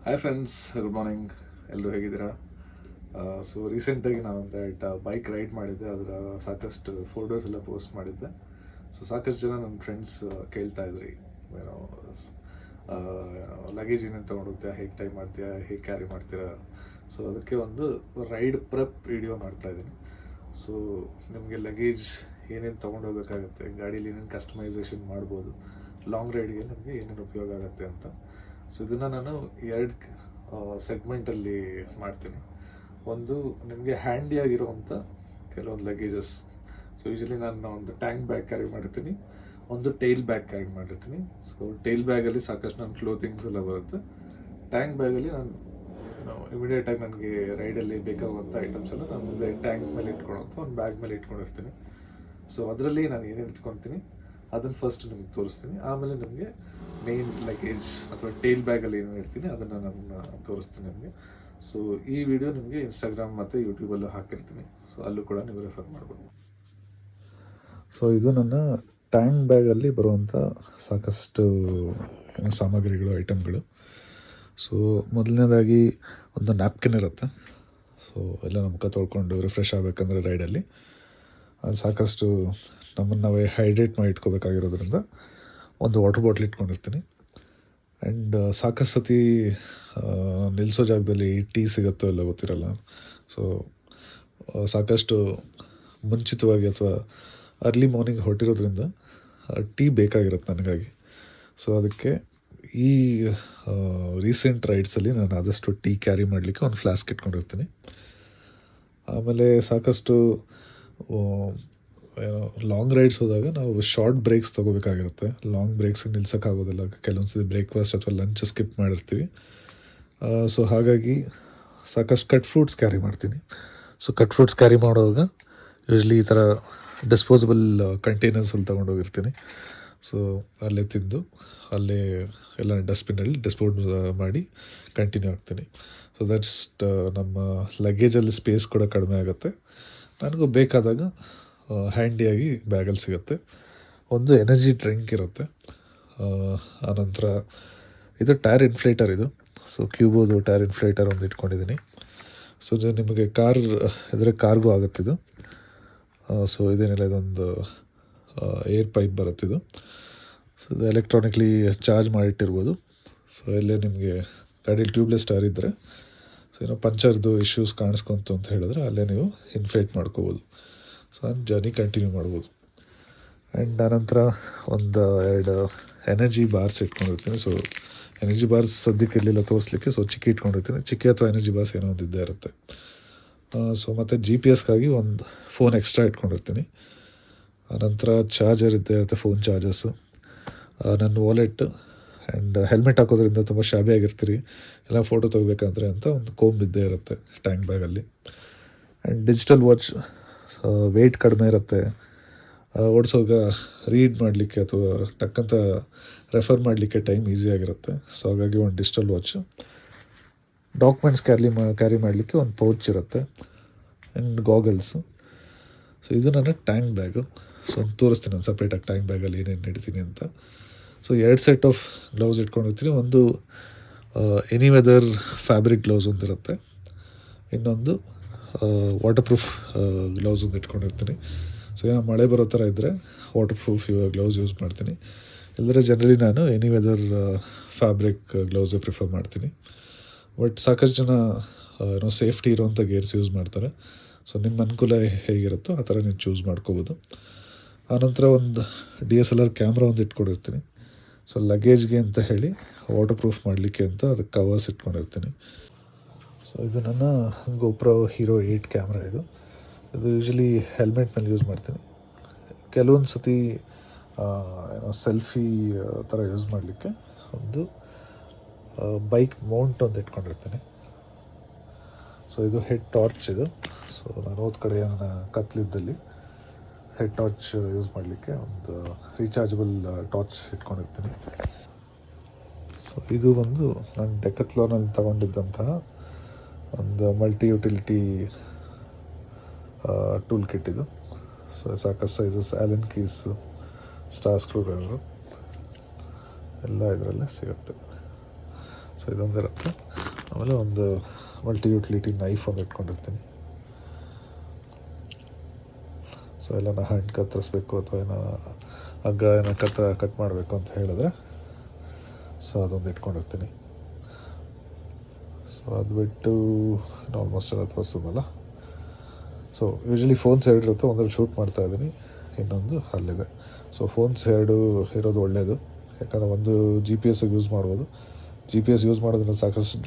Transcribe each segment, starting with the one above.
Hi friends, good morning. ಎಲ್ಲರೂ ಹೇಗಿದ್ದೀರಾ? So ರೀಸೆಂಟಾಗಿ ನಾನೊಂದು ಬೈಕ್ ರೈಡ್ ಮಾಡಿದ್ದೆ. ಅದರ ಸಾಕಷ್ಟು ಫೋಟೋಸ್ ಎಲ್ಲ ಪೋಸ್ಟ್ ಮಾಡಿದ್ದೆ. ಸೊ ಸಾಕಷ್ಟು ಜನ ನನ್ನ ಫ್ರೆಂಡ್ಸ್ ಕೇಳ್ತಾ ಇದ್ರಿ, ಏನೋ ಲಗೇಜ್ ಏನೇನು ತೊಗೊಂಡೋಗ್ತೀಯಾ, ಹೇಗೆ ಟೈಮ್ ಮಾಡ್ತೀಯಾ, ಹೇಗೆ ಕ್ಯಾರಿ ಮಾಡ್ತೀರಾ. ಸೊ ಅದಕ್ಕೆ ಒಂದು ರೈಡ್ ಪ್ರೆಪ್ ವಿಡಿಯೋ ಮಾಡ್ತಾಯಿದ್ದೀನಿ. ಸೊ ನಿಮಗೆ ಲಗೇಜ್ ಏನೇನು ತೊಗೊಂಡೋಗ್ಬೇಕಾಗತ್ತೆ, ಗಾಡೀಲಿ ಏನೇನು ಕಸ್ಟಮೈಸೇಷನ್ ಮಾಡ್ಬೋದು, ಲಾಂಗ್ ರೈಡ್ಗೆ ನಿಮಗೆ ಏನೇನು ಉಪಯೋಗ ಆಗುತ್ತೆ ಅಂತ. ಸೊ ಇದನ್ನು ನಾನು ಎರಡು ಸೆಗ್ಮೆಂಟಲ್ಲಿ ಮಾಡ್ತೀನಿ. ಒಂದು ನಿಮಗೆ ಹ್ಯಾಂಡಿಯಾಗಿರುವಂಥ ಕೆಲವೊಂದು ಲಗೇಜಸ್. ಸೊ ಯೂಶಲಿ ನಾನು ಒಂದು ಟ್ಯಾಂಕ್ ಬ್ಯಾಗ್ ಕ್ಯಾರಿ ಮಾಡಿರ್ತೀನಿ, ಒಂದು ಟೈಲ್ ಬ್ಯಾಗ್ ಕ್ಯಾರಿ ಮಾಡಿರ್ತೀನಿ. ಸೊ ಟೈಲ್ ಬ್ಯಾಗಲ್ಲಿ ಸಾಕಷ್ಟು ನನ್ನ ಕ್ಲೋತಿಂಗ್ಸ್ ಎಲ್ಲ ಬರುತ್ತೆ. ಟ್ಯಾಂಕ್ ಬ್ಯಾಗಲ್ಲಿ ನಾನು ಇಮಿಡಿಯೇಟಾಗಿ ನನಗೆ ರೈಡಲ್ಲಿ ಬೇಕಾಗುವಂಥ ಐಟಮ್ಸ್ ಎಲ್ಲ ನಾನು ಮುಂದೆ ಟ್ಯಾಂಕ್ ಮೇಲೆ ಇಟ್ಕೊಳ್ಳೋಂಥ ಒಂದು ಬ್ಯಾಗ್ ಮೇಲೆ ಇಟ್ಕೊಂಡಿರ್ತೀನಿ. ಸೊ ಅದರಲ್ಲಿ ನಾನು ಏನೇನು ಇಟ್ಕೊತೀನಿ ಅದನ್ನು ಫಸ್ಟ್ ನಿಮ್ಗೆ ತೋರಿಸ್ತೀನಿ. ಆಮೇಲೆ ನಿಮಗೆ ಮೇನ್ ಲಗೇಜ್ ಅಥವಾ ಟೇಲ್ ಬ್ಯಾಗಲ್ಲಿ ಏನೇನು ಇರ್ತೀನಿ ಅದನ್ನು ನಾನು ತೋರಿಸ್ತೀನಿ ನಿಮಗೆ. ಸೊ ಈ ವಿಡಿಯೋ ನಿಮಗೆ ಇನ್ಸ್ಟಾಗ್ರಾಮ್ ಮತ್ತು ಯೂಟ್ಯೂಬಲ್ಲೂ ಹಾಕಿರ್ತೀನಿ. ಸೊ ಅಲ್ಲೂ ಕೂಡ ನೀವು ರೆಫರ್ ಮಾಡ್ಬೋದು. ಸೊ ಇದು ನನ್ನ ಟ್ಯಾಂಕ್ ಬ್ಯಾಗಲ್ಲಿ ಬರುವಂಥ ಸಾಕಷ್ಟು ಸಾಮಗ್ರಿಗಳು, ಐಟಮ್ಗಳು. ಸೊ ಮೊದಲನೇದಾಗಿ ಒಂದು ನ್ಯಾಪ್ಕಿನ್ ಇರುತ್ತೆ. ಸೊ ಎಲ್ಲ ನಮ್ಮ ಮುಖ ತೊಳ್ಕೊಂಡು ರಿಫ್ರೆಶ್ ಆಗಬೇಕಂದ್ರೆ ರೈಡಲ್ಲಿ ಅದು ಸಾಕಷ್ಟು ನಮ್ಮನ್ನು ನಾವೇ ಹೈಡ್ರೇಟ್ ಮಾಡಿ ಇಟ್ಕೋಬೇಕಾಗಿರೋದ್ರಿಂದ ಒಂದು ವಾಟರ್ ಬಾಟ್ಲ್ ಇಟ್ಕೊಂಡಿರ್ತೀನಿ. ಆ್ಯಂಡ್ ಸಾಕಷ್ಟು ಸತಿ ನಿಲ್ಲಿಸೋ ಜಾಗದಲ್ಲಿ ಟೀ ಸಿಗುತ್ತೋ ಎಲ್ಲ ಗೊತ್ತಿರಲ್ಲ. ಸೊ ಸಾಕಷ್ಟು ಮುಂಚಿತವಾಗಿ ಅಥವಾ ಅರ್ಲಿ ಮಾರ್ನಿಂಗ್ ಹೊರಟಿರೋದ್ರಿಂದ ಟೀ ಬೇಕಾಗಿರುತ್ತೆ ನನಗಾಗಿ. ಸೊ ಅದಕ್ಕೆ ಈ ರೀಸೆಂಟ್ ರೈಡ್ಸಲ್ಲಿ ನಾನು ಆದಷ್ಟು ಟೀ ಕ್ಯಾರಿ ಮಾಡಲಿಕ್ಕೆ ಒಂದು ಫ್ಲಾಸ್ಕ್ ಇಟ್ಕೊಂಡಿರ್ತೀನಿ. ಆಮೇಲೆ ಸಾಕಷ್ಟು ಲಾಂಗ್ ರೈಡ್ಸ್ ಹೋದಾಗ ನಾವು ಶಾರ್ಟ್ ಬ್ರೇಕ್ಸ್ ತೊಗೋಬೇಕಾಗಿರುತ್ತೆ. ಲಾಂಗ್ ಬ್ರೇಕ್ಸಿಗೆ ನಿಲ್ಸೋಕ್ಕಾಗೋದಿಲ್ಲ, ಕೆಲವೊಂದು ಸತಿ ಬ್ರೇಕ್ಫಾಸ್ಟ್ ಅಥವಾ ಲಂಚ್ ಸ್ಕಿಪ್ ಮಾಡಿರ್ತೀವಿ. ಸೊ ಹಾಗಾಗಿ ಸಾಕಷ್ಟು ಕಟ್ ಫ್ರೂಟ್ಸ್ ಕ್ಯಾರಿ ಮಾಡ್ತೀನಿ. ಸೊ ಕಟ್ ಫ್ರೂಟ್ಸ್ ಕ್ಯಾರಿ ಮಾಡುವಾಗ ಯೂಶ್ವಲಿ ಈ ಥರ ಡಿಸ್ಪೋಸಬಲ್ ಕಂಟೈನರ್ಸಲ್ಲಿ ತೊಗೊಂಡೋಗಿರ್ತೀನಿ. ಸೊ ಅಲ್ಲೇ ತಿಂದು ಅಲ್ಲೇ ಎಲ್ಲ ಡಸ್ಟ್ಬಿನ್ನಲ್ಲಿ ಡಿಸ್ಪೋಸ್ ಮಾಡಿ ಕಂಟಿನ್ಯೂ ಆಗ್ತೀನಿ. ಸೊ ದಟ್ಸ್ ನಮ್ಮ ಲಗೇಜಲ್ಲಿ ಸ್ಪೇಸ್ ಕೂಡ ಕಡಿಮೆ ಆಗುತ್ತೆ. ನನಗೂ ಬೇಕಾದಾಗ ಹ್ಯಾಂಡಿಯಾಗಿ ಬ್ಯಾಗಲ್ಲಿ ಸಿಗುತ್ತೆ. ಒಂದು ಎನರ್ಜಿ ಡ್ರಿಂಕ್ ಇರುತ್ತೆ. ಆನಂತರ ಇದು ಟೈರ್ ಇನ್ಫ್ಲೇಟರ್ ಇದು. ಸೊ ಕ್ಯೂಬೋದು ಟೈರ್ ಇನ್ಫ್ಲೇಟರ್ ಒಂದು ಇಟ್ಕೊಂಡಿದ್ದೀನಿ. ಸೊ ಇದು ನಿಮಗೆ ಕಾರ್ ಇದ್ರೆ ಕಾರ್ಗೂ ಆಗುತ್ತಿದ್ದು. ಸೊ ಇದೇನಿಲ್ಲ, ಇದೊಂದು ಏರ್ ಪೈಪ್ ಬರುತ್ತಿದ್ದು. ಸೊ ಇದು ಎಲೆಕ್ಟ್ರಾನಿಕ್ಲಿ ಚಾರ್ಜ್ ಮಾಡಿಟ್ಟಿರ್ಬೋದು. ಸೊ ಇಲ್ಲೇ ನಿಮಗೆ ಗಾಡೀಲಿ ಟ್ಯೂಬ್ಲೆಸ್ ಟೈರ್ ಇದ್ದರೆ ಸೊ ಏನೋ ಪಂಚರ್ದು ಇಶ್ಯೂಸ್ ಕಾಣಿಸ್ಕೊಂತು ಅಂತ ಹೇಳಿದ್ರೆ ಅಲ್ಲೇ ನೀವು ಇನ್ಫ್ಲೇಟ್ ಮಾಡ್ಕೋಬೋದು. ಸೊ ನಾನು ಜರ್ನಿ ಕಂಟಿನ್ಯೂ ಮಾಡ್ಬೋದು. ಆ್ಯಂಡ್ ಆನಂತರ ಒಂದು 2 ಎನರ್ಜಿ ಬಾರ್ಸ್ ಇಟ್ಕೊಂಡಿರ್ತೀನಿ. ಸೊ ಎನರ್ಜಿ ಬಾರ್ಸ್ ಸದ್ಯಕ್ಕೆ ಇರಲಿಲ್ಲ ತೋರಿಸ್ಲಿಕ್ಕೆ, ಸೊ ಚಿಕ್ಕಿ ಇಟ್ಕೊಂಡಿರ್ತೀನಿ. ಚಿಕ್ಕಿ ಅಥವಾ ಎನರ್ಜಿ ಬಾರ್ಸ್ ಏನೋ ಒಂದು ಇದ್ದೇ ಇರುತ್ತೆ. ಸೊ ಮತ್ತು GPS ಒಂದು ಫೋನ್ ಎಕ್ಸ್ಟ್ರಾ ಇಟ್ಕೊಂಡಿರ್ತೀನಿ. ಆನಂತರ ಚಾರ್ಜರ್ ಇದ್ದೇ ಇರುತ್ತೆ, ಫೋನ್ ಚಾರ್ಜಸ್ಸು, ನನ್ನ ವಾಲೆಟ್. ಆ್ಯಂಡ್ ಹೆಲ್ಮೆಟ್ ಹಾಕೋದ್ರಿಂದ ತುಂಬ ಶಾಬಿಯಾಗಿರ್ತೀರಿ, ಎಲ್ಲ ಫೋಟೋ ತೆಗಿಬೇಕಂದ್ರೆ ಅಂತ ಒಂದು ಕೋಂಬ್ ಇದ್ದೇ ಇರುತ್ತೆ ಟ್ಯಾಂಕ್ ಬ್ಯಾಗಲ್ಲಿ. ಆ್ಯಂಡ್ ಡಿಜಿಟಲ್ ವಾಚ್, ವೆಯ್ಟ್ ಕಡಿಮೆ ಇರುತ್ತೆ, ಓಡಿಸೋವಾಗ ರೀಡ್ ಮಾಡಲಿಕ್ಕೆ ಅಥವಾ ಟಕ್ಕಂತ ರೆಫರ್ ಮಾಡಲಿಕ್ಕೆ ಟೈಮ್ ಈಸಿಯಾಗಿರುತ್ತೆ. ಸೊ ಹಾಗಾಗಿ ಒಂದು ಡಿಜಿಟಲ್ ವಾಚು. ಡಾಕ್ಯುಮೆಂಟ್ಸ್ ಕ್ಯಾರಿ ಮಾಡಲಿಕ್ಕೆ ಒಂದು ಪೌಚ್ ಇರುತ್ತೆ. And goggles. ಸೊ ಇದು ನನ್ನ ಟ್ಯಾಂಕ್ ಬ್ಯಾಗು. ಸೊ ತೋರಿಸ್ತೀನಿ ನಾನು ಸಪ್ರೇಟಾಗಿ ಟ್ಯಾಂಕ್ ಬ್ಯಾಗಲ್ಲಿ ಏನೇನು ಇಡ್ತೀನಿ ಅಂತ. ಸೊ 2 ಸೆಟ್ ಆಫ್ ಗ್ಲೌಸ್ ಇಟ್ಕೊಂಡಿರ್ತೀನಿ. ಒಂದು ಎನಿ ವೆದರ್ ಫ್ಯಾಬ್ರಿಕ್ ಗ್ಲೌಸ್ ಒಂದಿರುತ್ತೆ, ಇನ್ನೊಂದು ವಾಟರ್ ಪ್ರೂಫ್ ಗ್ಲೌಸ್ ಒಂದು ಇಟ್ಕೊಂಡಿರ್ತೀನಿ. ಸೊ ಏನೋ ಮಳೆ ಬರೋ ಥರ ಇದ್ದರೆ ವಾಟರ್ ಪ್ರೂಫ್ ಗ್ಲೌಸ್ ಯೂಸ್ ಮಾಡ್ತೀನಿ. ಇಲ್ಲದ್ರೆ ಜನರಲಿ ನಾನು ಎನಿ ವೆದರ್ ಫ್ಯಾಬ್ರಿಕ್ ಗ್ಲೌಸೇ ಪ್ರಿಫರ್ ಮಾಡ್ತೀನಿ. ಬಟ್ ಸಾಕಷ್ಟು ಜನ ಏನೋ ಸೇಫ್ಟಿ ಇರೋವಂಥ ಗೇರ್ಸ್ ಯೂಸ್ ಮಾಡ್ತಾರೆ. ಸೊ ನಿಮ್ಮ ಅನುಕೂಲ ಹೇಗಿರುತ್ತೋ ಆ ಥರ ನೀವು ಚೂಸ್ ಮಾಡ್ಕೋಬೋದು. ಆನಂತರ ಒಂದು DSLR ಕ್ಯಾಮ್ರಾ ಒಂದು ಇಟ್ಕೊಂಡಿರ್ತೀನಿ. ಸೊ ಲಗೇಜ್ಗೆ ಅಂತ ಹೇಳಿ ವಾಟರ್ ಪ್ರೂಫ್ ಮಾಡಲಿಕ್ಕೆ ಅಂತ ಅದಕ್ಕೆ ಕವರ್ಸ್ ಇಟ್ಕೊಂಡಿರ್ತೀನಿ. ಸೊ ಇದು ನನ್ನ GoPro Hero 8 ಕ್ಯಾಮ್ರಾ. ಇದು ಯೂಶ್ವಲಿ ಹೆಲ್ಮೆಟ್ ಮೇಲೆ ಯೂಸ್ ಮಾಡ್ತೀನಿ. ಕೆಲವೊಂದು ಸತಿ ಏನೋ ಸೆಲ್ಫಿ ಥರ ಯೂಸ್ ಮಾಡಲಿಕ್ಕೆ ಒಂದು ಬೈಕ್ ಮೌಂಟ್ ಒಂದು ಇಟ್ಕೊಂಡಿರ್ತೀನಿ. ಸೊ ಇದು ಹೆಡ್ ಟಾರ್ಚ್ ಇದು. ಸೊ ನಾನು ಹೋದ ಕಡೆ ನನ್ನ ಕತ್ಲಿದ್ದಲ್ಲಿ ಹೆಡ್ ಟಾರ್ಚ್ ಯೂಸ್ ಮಾಡಲಿಕ್ಕೆ ಒಂದು ರೀಚಾರ್ಜಬಲ್ ಟಾರ್ಚ್ ಇಟ್ಕೊಂಡಿರ್ತೀನಿ. ಸೊ ಇದು ಒಂದು ನಾನು ಡೆಕತ್ಲಾನಲ್ಲಿ ತಗೊಂಡಿದ್ದಂತಹ ಒಂದು ಮಲ್ಟಿ ಯುಟಿಲಿಟಿ ಟೂಲ್ ಕಿಟ್ ಇದು. ಸೊ ಸಾಕಷ್ಟು sizes, Allen keys, star screw driver ಎಲ್ಲ ಇದರಲ್ಲೇ ಸಿಗುತ್ತೆ. ಸೊ ಇದೊಂದು ಇರುತ್ತೆ. ಆಮೇಲೆ ಒಂದು ಮಲ್ಟಿ ಯುಟಿಲಿಟಿ ನೈಫ್ ಒಂದು ಇಟ್ಕೊಂಡಿರ್ತೀನಿ. ಸೊ ಎಲ್ಲ ಹಣ್ಣು ಕತ್ತರಿಸ್ಬೇಕು ಅಥವಾ ಏನೋ ಹಗ್ಗ ಏನೋ ಕಟ್ ಮಾಡಬೇಕು ಅಂತ ಹೇಳಿದ್ರೆ ಸೊ ಅದೊಂದು ಇಟ್ಕೊಂಡಿರ್ತೀನಿ. ಸೊ ಅದು ಬಿಟ್ಟು ಆಲ್ಮೋಸ್ಟ್ ಎಲ್ಲ ತೋರಿಸೋದಲ್ಲ. ಸೊ ಯೂಶ್ವಲಿ ಫೋನ್ಸ್ ಎರಡು ಇರುತ್ತೆ, ಒಂದರಲ್ಲಿ ಶೂಟ್ ಮಾಡ್ತಾಯಿದ್ದೀನಿ, ಇನ್ನೊಂದು ಅಲ್ಲಿದೆ. ಸೊ ಫೋನ್ಸ್ ಎರಡು ಇರೋದು ಒಳ್ಳೆಯದು, ಯಾಕಂದರೆ ಒಂದು GPS ಯೂಸ್ ಮಾಡ್ಬೋದು. GPS ಯೂಸ್ ಮಾಡೋದ್ರಿಂದ ಸಾಕಷ್ಟು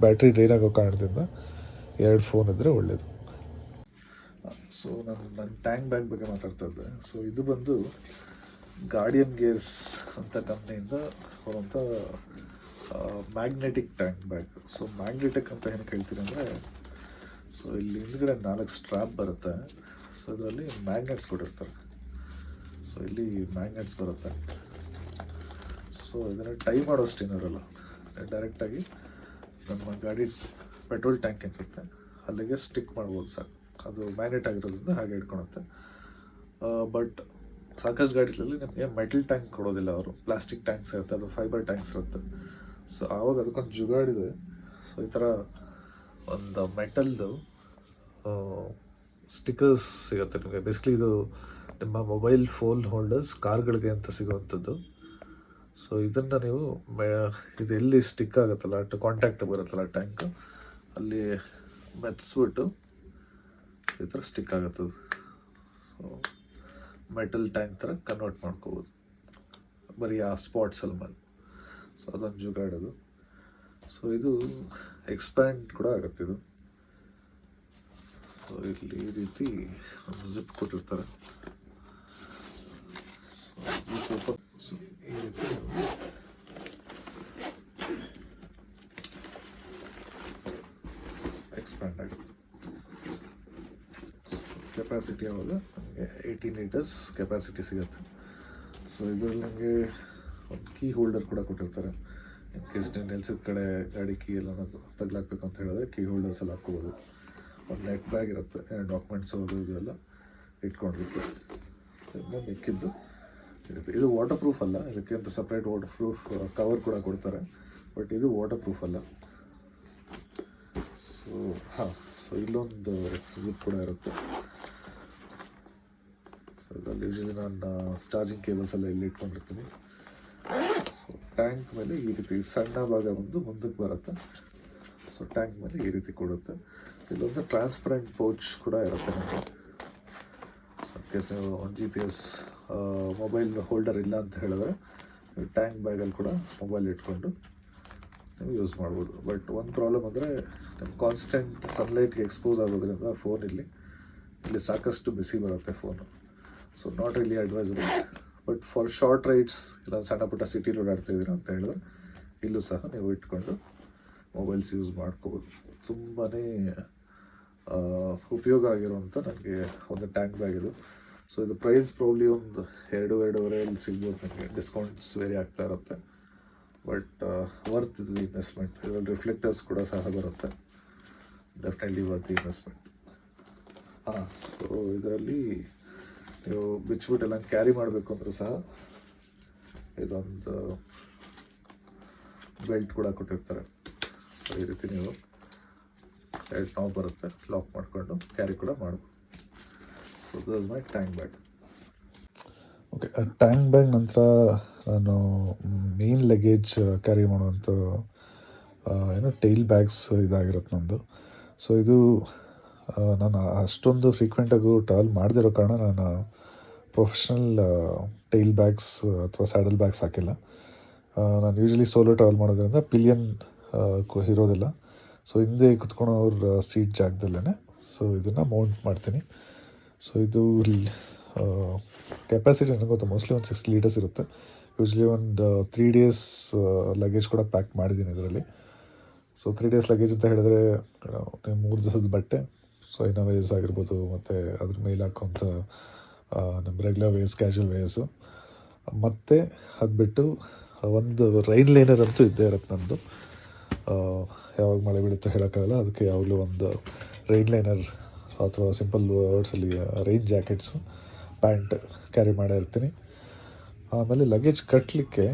ಬ್ಯಾಟ್ರಿ ಡ್ರೈನ್ ಆಗೋ ಕಾರಣದಿಂದ ಎರಡು ಫೋನ್ ಇದ್ದರೆ ಒಳ್ಳೆಯದು. ಸೊ ನನ್ನ ಟ್ಯಾಂಕ್ ಬ್ಯಾಗ್ ಬಗ್ಗೆ ಮಾತಾಡ್ತಾ ಇದ್ದೆ. ಸೊ ಇದು ಬಂದು ಗಾರ್ಡಿಯನ್ ಗೇರ್ಸ್ ಅಂತ ಕಂಪ್ನಿಯಿಂದ ಬರುವಂಥ magnetic tank bag. So magnetic ಅಂತ ಏನಕ್ಕೆ ಹೇಳ್ತೀನಿ ಅಂದರೆ, ಸೊ ಇಲ್ಲಿ ಹಿಂದ್ಗಡೆ 4 ಸ್ಟ್ರ್ಯಾಪ್ ಬರುತ್ತೆ. ಸೊ ಇದರಲ್ಲಿ ಮ್ಯಾಗ್ನೆಟ್ಸ್ ಕೊಟ್ಟಿರ್ತಾರೆ. ಸೊ ಇಲ್ಲಿ ಮ್ಯಾಗ್ನೆಟ್ಸ್ ಬರುತ್ತೆ. ಸೊ ಇದನ್ನು ಟೈ ಮಾಡೋಷ್ಟು ಏನಿರಲ್ಲ, ಡೈರೆಕ್ಟಾಗಿ ನಮ್ಮ ಗಾಡಿ ಪೆಟ್ರೋಲ್ ಟ್ಯಾಂಕ್ ಏನಿರುತ್ತೆ ಅಲ್ಲಿಗೆ ಸ್ಟಿಕ್ ಮಾಡ್ಬೋದು ಸಾಕು. ಅದು ಮ್ಯಾಗ್ನೆಟ್ ಆಗಿರೋದ್ರಿಂದ ಹಾಗೆ ಇಟ್ಕೊಳುತ್ತೆ. ಬಟ್ ಸಾಕಷ್ಟು ಗಾಡಿಗಳಲ್ಲಿ ನಿಮಗೆ ಮೆಟಲ್ ಟ್ಯಾಂಕ್ ಕೊಡೋದಿಲ್ಲ ಅವರು, ಪ್ಲಾಸ್ಟಿಕ್ ಟ್ಯಾಂಕ್ಸ್ ಇರುತ್ತೆ, ಅದು ಫೈಬರ್ ಟ್ಯಾಂಕ್ಸ್ ಇರುತ್ತೆ. ಸೊ ಆವಾಗ ಅದಕ್ಕೊಂದು ಜುಗಾಡಿದೆ. ಸೊ ಈ ಥರ ಒಂದು ಮೆಟಲ್ದು ಸ್ಟಿಕ್ಕರ್ಸ್ ಸಿಗುತ್ತೆ ನಿಮಗೆ. ಬೇಸಿಕಲಿ ಇದು ನಿಮ್ಮ ಮೊಬೈಲ್ ಫೋನ್ ಹೋಲ್ಡರ್ಸ್ ಕಾರ್ಗಳಿಗೆ ಅಂತ ಸಿಗುವಂಥದ್ದು. ಸೊ ಇದನ್ನು ನೀವು ಇದು ಎಲ್ಲಿ ಸ್ಟಿಕ್ ಆಗುತ್ತಲ್ಲ, ಕಾಂಟ್ಯಾಕ್ಟ್ ಬರುತ್ತಲ್ಲ ಟ್ಯಾಂಕ್, ಅಲ್ಲಿ ಮೆತ್ಸ್ಬಿಟ್ಟು ಈ ಥರ ಸ್ಟಿಕ್ ಆಗುತ್ತದು. ಸೊ ಮೆಟಲ್ ಟ್ಯಾಂಕ್ ಥರ ಕನ್ವರ್ಟ್ ಮಾಡ್ಕೋಬೋದು ಬರೀ ಆ ಸ್ಪಾಟ್ಸಲ್ಲಿ ಮೇಲೆ. ಸೊ ಅದೊಂದು ಜುಗಾಡೋದು. ಸೊ ಇದು ಎಕ್ಸ್ಪ್ಯಾಂಡ್ ಕೂಡ ಆಗುತ್ತೆ ಇದು. ಸೊ ಇಲ್ಲಿ ಈ ರೀತಿ ಒಂದು ಜಿಪ್ ಕೊಟ್ಟಿರ್ತಾರೆ. ಸೊ ಜಿಪ್ ಓಪನ್, ಸೊ ಈ ರೀತಿ ಎಕ್ಸ್ಪ್ಯಾಂಡ್ ಆಗುತ್ತೆ. ಕೆಪಾಸಿಟಿ ಆವಾಗ ನಮಗೆ 18 ಲೀಟರ್ಸ್ ಕೆಪಾಸಿಟಿ ಸಿಗುತ್ತೆ. ಸೊ ಇದರಲ್ಲಿ ನಮಗೆ ಒಂದು ಕೀ ಹೋಲ್ಡರ್ ಕೂಡ ಕೊಟ್ಟಿರ್ತಾರೆ. ಇನ್ ಕೇಸ್ ನೀವು ನಿಲ್ಸಿದ ಕಡೆ ಗಾಡಿ ಕೀ ಎಲ್ಲ ತಗ್ಲಾಕ್ಬೇಕು ಅಂತ ಹೇಳಿದ್ರೆ ಕೀ ಹೋಲ್ಡರ್ಸ್ ಎಲ್ಲ ಹಾಕ್ಕೋಬೋದು. ಒಂದು ನೆಟ್ ಬ್ಯಾಗ್ ಇರುತ್ತೆ, ಡಾಕ್ಯುಮೆಂಟ್ಸ್ ಅದು ಇದೆಲ್ಲ ಇಟ್ಕೊಂಡಿರುತ್ತೆ. ಇನ್ನು ಮಿಕ್ಕಿದ್ದು ಇರುತ್ತೆ. ಇದು ವಾಟರ್ ಪ್ರೂಫ್ ಅಲ್ಲ, ಇದಕ್ಕೆ ಅಂತ ಸಪ್ರೇಟ್ ವಾಟರ್ ಪ್ರೂಫ್ ಕವರ್ ಕೂಡ ಕೊಡ್ತಾರೆ, ಬಟ್ ಇದು ವಾಟರ್ ಪ್ರೂಫ್ ಅಲ್ಲ. ಸೊ ಸೊ ಇಲ್ಲೊಂದು ಜಿಪ್ ಕೂಡ ಇರುತ್ತೆ. ಸೊ ಇದರಲ್ಲಿ ಯೂಶಲಿ ನಾನು ಚಾರ್ಜಿಂಗ್ ಕೇಬಲ್ಸ್ ಎಲ್ಲ ಇಲ್ಲಿ ಇಟ್ಕೊಂಡಿರ್ತೀನಿ. ಸೊ ಟ್ಯಾಂಕ್ ಮೇಲೆ ಈ ರೀತಿ ಸಣ್ಣ ಭಾಗ ಒಂದು ಮುಂದಕ್ಕೆ ಬರುತ್ತೆ. ಸೊ ಟ್ಯಾಂಕ್ ಮೇಲೆ ಈ ರೀತಿ ಕೊಡುತ್ತೆ. ಇಲ್ಲೊಂದು ಟ್ರಾನ್ಸ್ಪರೆಂಟ್ ಪೌಚ್ ಕೂಡ ಇರುತ್ತೆ ನಮಗೆ. ಸೊ ಕೇಸ್ ನೀವು GPS ಮೊಬೈಲ್ ಹೋಲ್ಡರ್ ಇಲ್ಲ ಅಂತ ಹೇಳಿದ್ರೆ ನೀವು ಟ್ಯಾಂಕ್ ಬ್ಯಾಗಲ್ಲಿ ಕೂಡ ಮೊಬೈಲ್ ಇಟ್ಕೊಂಡು ನೀವು ಯೂಸ್ ಮಾಡ್ಬೋದು. ಬಟ್ ಒಂದು ಪ್ರಾಬ್ಲಮ್ ಅಂದರೆ ನಮ್ಮ ಕಾನ್ಸ್ಟೆಂಟ್ ಸನ್ಲೈಟ್ಗೆ ಎಕ್ಸ್ಪೋಸ್ ಆಗೋದ್ರಿಂದ ಫೋನ್ ಇಲ್ಲಿ ಸಾಕಷ್ಟು ಬಿಸಿ ಬರುತ್ತೆ phone. So not really advisable. But for short rides ಇಲ್ಲ ಸಣ್ಣ ಪುಟ್ಟ ಸಿಟಿಲಿ ಓಡಾಡ್ತಿದ್ದೀರ ಅಂತ ಹೇಳಿದ್ರೆ ಇಲ್ಲೂ ಸಹ ನೀವು ಇಟ್ಕೊಂಡು ಮೊಬೈಲ್ಸ್ ಯೂಸ್ ಮಾಡ್ಕೋಬೋದು. ತುಂಬಾ ಉಪಯೋಗ ಆಗಿರುವಂಥ ನನಗೆ ಒಂದು ಟ್ಯಾಂಕ್ ಬ್ಯಾಗ್ ಇದು. ಸೊ ಇದು ಪ್ರೈಸ್ ಪ್ರಾಬ್ಲಿ ಒಂದು 2-2.5 ಸಿಗ್ಬೋದು ನನಗೆ. ಡಿಸ್ಕೌಂಟ್ಸ್ ವೇರಿ ಆಗ್ತಾ ಇರುತ್ತೆ, ಬಟ್ ವರ್ತ್ ಇದು ಇನ್ವೆಸ್ಟ್ಮೆಂಟ್. ಇದರಲ್ಲಿ ರಿಫ್ಲೆಕ್ಟರ್ಸ್ ಕೂಡ ಸಹ ಬರುತ್ತೆ, ಡೆಫಿನೆಟ್ಲಿ ವರ್ತ್ ಇನ್ವೆಸ್ಟ್ಮೆಂಟ್. ಸೊ ಇದರಲ್ಲಿ ನೀವು ಬಿಚ್ಚಿಬಿಟ್ಟೆಲ್ಲ ಕ್ಯಾರಿ ಮಾಡಬೇಕು ಅಂದರೂ ಸಹ ಇದೊಂದು ಬೆಲ್ಟ್ ಕೂಡ ಕೊಟ್ಟಿರ್ತಾರೆ. ಸೊ ಈ ರೀತಿ ನೀವು ಎರಡು ನಾವ್ ಬರುತ್ತೆ, ಲಾಕ್ ಮಾಡಿಕೊಂಡು ಕ್ಯಾರಿ ಕೂಡ ಮಾಡ್ಬೋದು. So this is my tank bag. Okay, tank bag ನಂತರ ನಾನು ಮೇನ್ ಲಗೇಜ್ ಕ್ಯಾರಿ ಮಾಡುವಂಥ ಟೈಲ್ ಬ್ಯಾಗ್ಸ್ ಇದಾಗಿರುತ್ತೆ ನಂದು. ಸೊ ಇದು ನಾನು ಅಷ್ಟೊಂದು ಫ್ರೀಕ್ವೆಂಟಾಗೂ ಟ್ರಾವೆಲ್ ಮಾಡದಿರೋ ಕಾರಣ ನಾನು ಪ್ರೊಫೆಷ್ನಲ್ ಟೈಲ್ ಬ್ಯಾಗ್ಸ್ ಅಥವಾ ಸ್ಯಾಡಲ್ ಬ್ಯಾಗ್ಸ್ ಹಾಕಿಲ್ಲ. ನಾನು ಯೂಶ್ವಲಿ ಸೋಲೋ ಟ್ರಾವೆಲ್ ಮಾಡೋದ್ರಿಂದ ಪಿಲಿಯನ್ ಇರೋದಿಲ್ಲ. ಸೊ ಹಿಂದೆ ಕುತ್ಕೊಳ್ಳೋರ ಸೀಟ್ ಜಾಗದಲ್ಲೇ ಸೊ ಇದನ್ನು ಮೌಂಟ್ ಮಾಡ್ತೀನಿ. ಸೊ ಇದು ಕೆಪಾಸಿಟಿ ನನಗೆ ಗೊತ್ತು, ಮೋಸ್ಟ್ಲಿ ಒಂದು 6 ಲೀಟರ್ಸ್ ಇರುತ್ತೆ. ಯೂಶ್ವಲಿ ಒಂದು 3 days ಲಗೇಜ್ ಕೂಡ ಪ್ಯಾಕ್ ಮಾಡಿದ್ದೀನಿ ಇದರಲ್ಲಿ. ಸೊ 3 days ಲಗೇಜ್ ಅಂತ ಹೇಳಿದ್ರೆ 3 ದಿವಸದ ಬಟ್ಟೆ, ಸೊ ಇನ್ನೋವೇಸ್ ಆಗಿರ್ಬೋದು, ಮತ್ತು ಅದ್ರ ಮೇಲೆ ಹಾಕೋಂಥ ನಮ್ಮ ರೆಗ್ಯುಲರ್ ವೇಸ್, ಕ್ಯಾಶುವಲ್ ವೇಸು, ಮತ್ತು ಅದು ಬಿಟ್ಟು ಒಂದು ರೈನ್ ಲೈನರ್ ಅಂತೂ ಇದ್ದೇ ಇರುತ್ತೆ ನಂದು. ಯಾವಾಗ ಮಳೆ ಬೀಳುತ್ತೋ ಹೇಳೋಕ್ಕಾಗಲ್ಲ, ಅದಕ್ಕೆ ಯಾವಾಗಲೂ ಒಂದು ರೈನ್ ಲೈನರ್ ಅಥವಾ ಸಿಂಪಲ್ ವರ್ಡ್ಸಲ್ಲಿ ರೈನ್ ಜಾಕೆಟ್ಸು, ಪ್ಯಾಂಟ್ ಕ್ಯಾರಿ ಮಾಡೇ ಇರ್ತೀನಿ. ಆಮೇಲೆ ಲಗೇಜ್ ಕಟ್ಟಲಿಕ್ಕೆ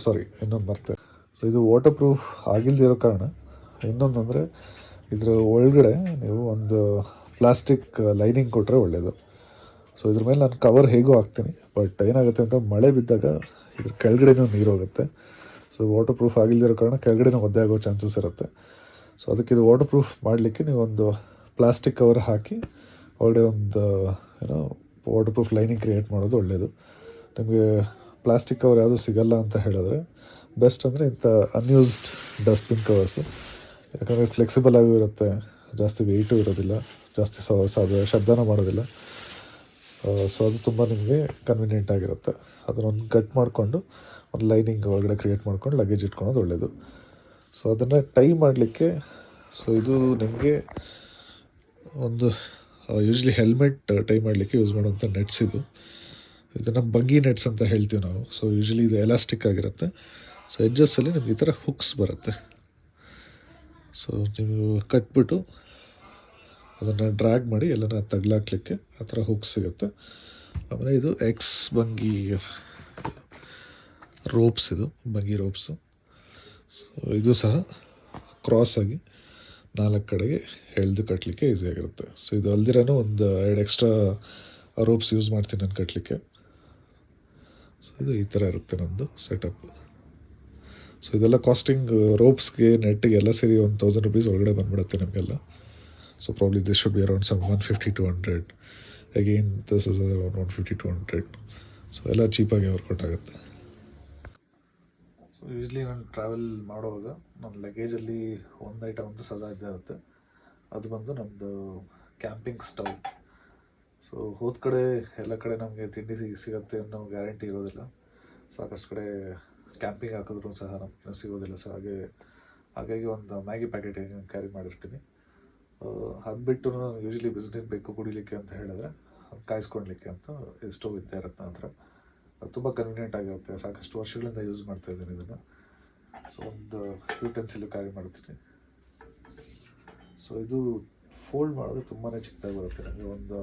ಸಾರಿ ಇನ್ನೊಂದು ಮರ್ತೆ. ಸೊ ಇದು ವಾಟರ್ ಪ್ರೂಫ್ ಆಗಿಲ್ದಿರೋ ಕಾರಣ ಇನ್ನೊಂದಂದರೆ ಇದರ ಒಳಗಡೆ ನೀವು ಒಂದು ಪ್ಲಾಸ್ಟಿಕ್ ಲೈನಿಂಗ್ ಕೊಟ್ಟರೆ ಒಳ್ಳೆಯದು. ಸೊ ಇದ್ರ ಮೇಲೆ ನಾನು ಕವರ್ ಹೇಗೂ ಹಾಕ್ತೀನಿ, ಬಟ್ ಏನಾಗುತ್ತೆ ಅಂತ ಮಳೆ ಬಿದ್ದಾಗ ಇದ್ರ ಕೆಳಗಡೆನೂ ನೀರು ಹೋಗುತ್ತೆ. ಸೊ ವಾಟರ್ ಪ್ರೂಫ್ ಆಗಿಲ್ದಿರೋ ಕಾರಣ ಕೆಳಗಡೆನೂ ಒದ್ದೆ ಆಗೋ ಚಾನ್ಸಸ್ ಇರುತ್ತೆ. ಸೊ ಅದಕ್ಕೆ ಇದು ವಾಟರ್ ಪ್ರೂಫ್ ಮಾಡಲಿಕ್ಕೆ ನೀವು ಒಂದು ಪ್ಲಾಸ್ಟಿಕ್ ಕವರ್ ಹಾಕಿ ಒಳ್ಳೆ ಒಂದು ಏನೋ ವಾಟರ್ ಪ್ರೂಫ್ ಲೈನಿಂಗ್ ಕ್ರಿಯೇಟ್ ಮಾಡೋದು ಒಳ್ಳೆಯದು. ನಿಮಗೆ ಪ್ಲಾಸ್ಟಿಕ್ ಕವರ್ ಯಾವುದೂ ಸಿಗಲ್ಲ ಅಂತ ಹೇಳಿದ್ರೆ ಬೆಸ್ಟ್ ಅಂದರೆ ಇಂಥ ಅನ್ಯೂಸ್ಡ್ ಡಸ್ಟ್ಬಿನ್ ಕವರ್ಸು. ಯಾಕಂದರೆ ಫ್ಲೆಕ್ಸಿಬಲ್ ಆಗೂ ಇರುತ್ತೆ, ಜಾಸ್ತಿ ವೆಯ್ಟು ಇರೋದಿಲ್ಲ, ಜಾಸ್ತಿ ಶಬ್ದನೂ ಮಾಡೋದಿಲ್ಲ. ಸೊ ಅದು ತುಂಬ ನಿಮಗೆ ಕನ್ವೀನಿಯೆಂಟ್ ಆಗಿರುತ್ತೆ. ಅದನ್ನೊಂದು ಕಟ್ ಮಾಡಿಕೊಂಡು ಒಂದು ಲೈನಿಂಗ್ ಒಳಗಡೆ ಕ್ರಿಯೇಟ್ ಮಾಡ್ಕೊಂಡು ಲಗೇಜ್ ಇಟ್ಕೊಳೋದು ಒಳ್ಳೆಯದು. ಸೊ ಅದನ್ನು ಟೈ ಮಾಡಲಿಕ್ಕೆ ಸೊ ಇದು ನಿಮಗೆ ಒಂದು ಯೂಶ್ವಲಿ ಹೆಲ್ಮೆಟ್ ಟೈ ಮಾಡಲಿಕ್ಕೆ ಯೂಸ್ ಮಾಡುವಂಥ ನೆಟ್ಸ್ ಇದು. ಇದನ್ನು ಬಂಗಿ ನೆಟ್ಸ್ ಅಂತ ಹೇಳ್ತೀವಿ ನಾವು. ಸೊ ಯೂಶ್ವಲಿ ಇದು ಎಲಾಸ್ಟಿಕ್ ಆಗಿರುತ್ತೆ. ಸೊ ಎಡ್ಜಸ್ಸಲ್ಲಿ ನಿಮ್ಗೆ ಈ ಥರ ಹುಕ್ಸ್ ಬರುತ್ತೆ. ಸೊ ನೀವು ಕಟ್ಬಿಟ್ಟು ಅದನ್ನು ಡ್ರ್ಯಾಗ್ ಮಾಡಿ ಎಲ್ಲನ ತಗ್ಲಾಕ್ಲಿಕ್ಕೆ ಆ ಥರ ಹುಕ್ಸ್ ಸಿಗುತ್ತೆ. ಆಮೇಲೆ ಇದು ಎಕ್ಸ್ ಬಂಗಿ ರೋಪ್ಸ್, ಇದು ಬಂಗಿ ರೋಪ್ಸು. ಸೊ ಇದು ಸಹ ಕ್ರಾಸಾಗಿ 4 ಕಡೆಗೆ ಎಳೆದು ಕಟ್ಟಲಿಕ್ಕೆ ಈಸಿಯಾಗಿರುತ್ತೆ. ಸೊ ಇದು ಅಲ್ದಿರನೂ ಒಂದು 2 ಎಕ್ಸ್ಟ್ರಾ ರೋಪ್ಸ್ ಯೂಸ್ ಮಾಡ್ತೀನಿ ನಾನು ಕಟ್ಟಲಿಕ್ಕೆ. ಸೊ ಇದು ಈ ಥರ ಇರುತ್ತೆ ನಮ್ಮದು ಸೆಟಪ್. ಸೊ ಇದೆಲ್ಲ ಕಾಸ್ಟಿಂಗ್ ರೋಪ್ಸ್ಗೆ ನೆಟ್ಟಿಗೆ ಎಲ್ಲ ಸೇರಿ ಒಂದು 1000 ರೂಪೀಸ್ ಒಳಗಡೆ ಬಂದುಬಿಡುತ್ತೆ ನಮಗೆಲ್ಲ. So probably this should be around some 150-200. Again this is around 150-200. So ಎಲ್ಲ ಚೀಪಾಗಿ ವರ್ಕೌಟ್ ಆಗುತ್ತೆ. ಸೊ ಯೂಶ್ವಲಿ ನಾನು ಟ್ರಾವೆಲ್ ಮಾಡುವಾಗ ನನ್ನ ಲಗೇಜಲ್ಲಿ ಒಂದು ಐಟಮ್ ಅಂತೂ ಸದಾ ಇದ್ದೇ ಇರುತ್ತೆ. ಅದು ಬಂದು ನಮ್ಮದು ಕ್ಯಾಂಪಿಂಗ್ ಸ್ಟವ್. ಸೊ ಹೋದ ಕಡೆ ಎಲ್ಲ ಕಡೆ ನಮಗೆ ತಿಂಡಿ ಸಿಗುತ್ತೆ ಅನ್ನೋ ಗ್ಯಾರಂಟಿ ಇರೋದಿಲ್ಲ. ಸಾಕಷ್ಟು ಕಡೆ ಕ್ಯಾಂಪಿಂಗ್ ಹಾಕಿದ್ರೂ ಸಹ ನಮಗೇನು ಸಿಗೋದಿಲ್ಲ. ಸೊ ಹಾಗಾಗಿ ಒಂದು ಮ್ಯಾಗಿ ಪ್ಯಾಕೆಟ್ ಕ್ಯಾರಿ ಮಾಡಿರ್ತೀನಿ. ಅದು ಬಿಟ್ಟು ನಾನು ಯೂಶ್ವಲಿ ಬಿಸ್ನೆಸ್ ಬೇಕು ಕುಡಿಲಿಕ್ಕೆ ಅಂತ ಹೇಳಿದ್ರೆ ಕಾಯಿಸ್ಕೊಳ್ಲಿಕ್ಕೆ ಅಂತ ಸ್ಟವ್ ಇದ್ದೇ ಇರುತ್ತೆ ನನ್ನ ಹತ್ರ. ಅದು ತುಂಬ ಕನ್ವೀನಿಯೆಂಟ್ ಆಗಿರುತ್ತೆ. ಸಾಕಷ್ಟು ವರ್ಷಗಳಿಂದ ಯೂಸ್ ಮಾಡ್ತಾಯಿದ್ದೀನಿ ಇದನ್ನು. ಸೊ ಒಂದು ಯುಟೆನ್ಸಿಲ್ ಕ್ಯಾರಿ ಮಾಡ್ತೀನಿ. ಸೊ ಇದು ಫೋಲ್ಡ್ ಮಾಡೋದು ತುಂಬಾ ಚಿಕ್ಕದಾಗಿ ಬರುತ್ತೆ. ನನಗೆ ಒಂದು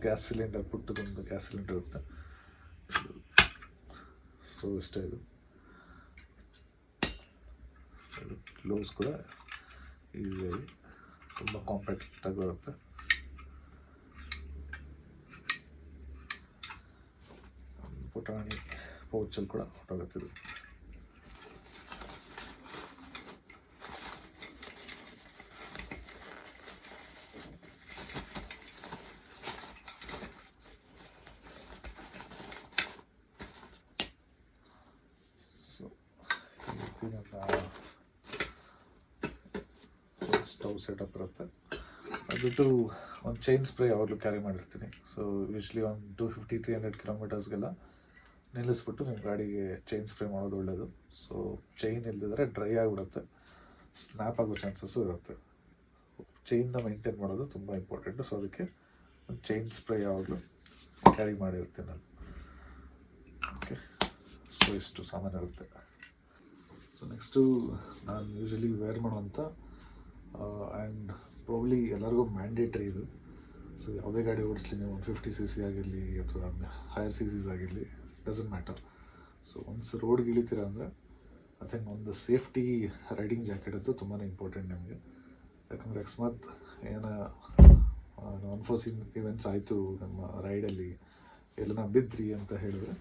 ಗ್ಯಾಸ್ ಸಿಲಿಂಡರ್, ಪುಟ್ಟದೊಂದು ಗ್ಯಾಸ್ ಸಿಲಿಂಡರ್ ಇರುತ್ತೆ. ಸೊ ಇಷ್ಟೇ ಇದು. ಕ್ಲೋಸ್ ಕೂಡ ಈಸಿಯಾಗಿ ತುಂಬ ಕಾಂಪ್ಯಾಕ್ಟಾಗಿ ಬರುತ್ತೆ. ಪುಟಾಣಿ ಪೌಚಲ್ಲಿ ಕೂಡ ಹೊರಟೋಗುತ್ತೆ ಇದು. ಸ್ಟವ್ ಸೆಟಪ್ ಇರುತ್ತೆ. ಅದು ಬಿಟ್ಟು ಒಂದು ಚೈನ್ ಸ್ಪ್ರೇ ಯಾವಾಗಲೂ ಕ್ಯಾರಿ ಮಾಡಿರ್ತೀನಿ. ಸೊ ಯೂಶ್ವಲಿ ಒಂದು 250-300 ಕಿಲೋಮೀಟರ್ಸ್ಗೆಲ್ಲ ನಿಲ್ಲಿಸ್ಬಿಟ್ಟು ನಿಮ್ಮ ಗಾಡಿಗೆ ಚೈನ್ ಸ್ಪ್ರೇ ಮಾಡೋದು ಒಳ್ಳೆಯದು. ಸೊ ಚೈನ್ ಇಲ್ಲದಿದ್ದರೆ ಡ್ರೈ ಆಗಿಬಿಡುತ್ತೆ, ಸ್ನ್ಯಾಪ್ ಆಗೋ ಚಾನ್ಸಸ್ಸು ಇರುತ್ತೆ. ಚೈನ್ನ ಮೇಂಟೈನ್ ಮಾಡೋದು ತುಂಬ ಇಂಪಾರ್ಟೆಂಟು. ಸೊ ಅದಕ್ಕೆ ಒಂದು ಚೈನ್ ಸ್ಪ್ರೇ ಯಾವಾಗಲೂ ಕ್ಯಾರಿ ಮಾಡಿರ್ತೀನಿ ನಾನು. ಓಕೆ, ಸೊ ಇಷ್ಟು ಸಾಮಾನು ಇರುತ್ತೆ. ಸೊ ನೆಕ್ಸ್ಟು ನಾನು ಯೂಶ್ವಲಿ ವೇರ್ ಮಾಡುವಂಥ ಆ್ಯಂಡ್ ಪ್ರಾಬ್ಲಿ ಎಲ್ಲರಿಗೂ ಮ್ಯಾಂಡೇಟ್ರಿ ಇದು. ಸೊ ಯಾವುದೇ ಗಾಡಿ ಓಡಿಸ್ಲಿ, ನೀವು 150cc ಆಗಿರಲಿ ಅಥವಾ ಹೈಯರ್ CCs ಆಗಿರಲಿ, ಡಸಂಟ್ ಮ್ಯಾಟರ್. ಸೊ ಒನ್ಸ್ ರೋಡ್ಗೆ ಇಳಿತೀರ ಅಂದರೆ ಐ ಥಿಂಕ್ ಒಂದು ಸೇಫ್ಟಿ ರೈಡಿಂಗ್ ಜಾಕೆಟ್ ಅಂತೂ ತುಂಬಾ ಇಂಪಾರ್ಟೆಂಟ್ ನಿಮಗೆ. ಯಾಕಂದರೆ ಅಕಸ್ಮಾತ್ ಅನ್ಫೋರ್ಸಿನ್ ಇವೆಂಟ್ಸ್ ಆಯಿತು ನಮ್ಮ ರೈಡಲ್ಲಿ, ಎಲ್ಲ ಬಿದ್ರಿ ಅಂತ ಹೇಳಿದ್ರೆ